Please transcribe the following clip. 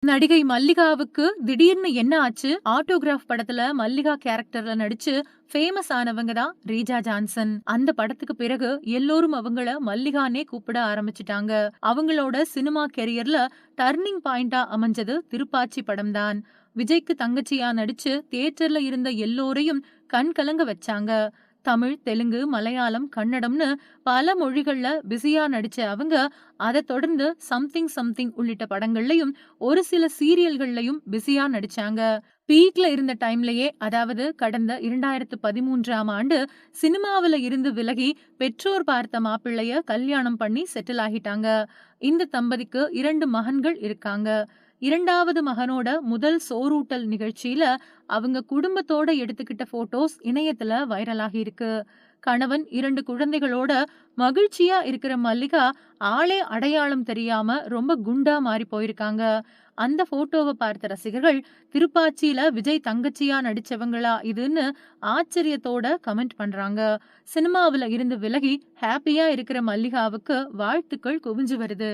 நடிகை மல்லிகாவுக்கு திடீர்னு என்ன ஆச்சு? ஆட்டோகிராஃப் படத்துல மல்லிகா கேரக்டர்ல நடிச்சு ஃபேமஸ் ஆனவங்க தான் ரீஜா ஜான்சன். அந்த படத்துக்கு பிறகு எல்லோரும் அவங்கள மல்லிகானே கூப்பிட ஆரம்பிச்சுட்டாங்க. அவங்களோட சினிமா கெரியர்ல டர்னிங் பாயிண்டா அமைஞ்சது திருப்பாச்சி படம் தான். விஜய்க்கு தங்கச்சியா நடிச்சு தியேட்டர்ல இருந்த எல்லோரையும் கண் கலங்க வச்சாங்க. தமிழ், தெலுங்கு, மலையாளம், கன்னடம்னு பல மொழிகள்ல பிஸியா நடிச்ச அவங்க, அத தொடர்ந்து சம்திங் சம்திங் உள்ளிட்ட படங்கள்லயும், ஒரு சில சீரியல்கள்லயும் பிஸியா நடிச்சாங்க. பீக்ல இருந்த டைம்லயே, அதாவது கடந்த 2013ஆம் ஆண்டு சினிமாவுல இருந்து விலகி பெற்றோர் பார்த்த மாப்பிள்ளைய கல்யாணம் பண்ணி செட்டில் ஆகிட்டாங்க. இந்த தம்பதிக்கு 2 மகன்கள் இருக்காங்க. 2வது மகனோட முதல் சோறூட்டல் நிகழ்ச்சியில அவங்க குடும்பத்தோட எடுத்துக்கிட்ட போட்டோஸ் இணையத்துல வைரலாகி இருக்கு. கணவன் 2 குழந்தைகளோட மகிழ்ச்சியா இருக்கிற மல்லிகா ஆளே அடையாளம் தெரியாம ரொம்ப குண்டா மாறி போயிருக்காங்க. அந்த போட்டோவை பார்த்த ரசிகர்கள் திருப்பாச்சியில விஜய் தங்கச்சியா நடிச்சவங்களா இதுன்னு ஆச்சரியத்தோட கமெண்ட் பண்றாங்க. சினிமாவுல இருந்து விலகி ஹாப்பியா இருக்கிற மல்லிகாவுக்கு வாழ்த்துக்கள் குவிஞ்சு வருது.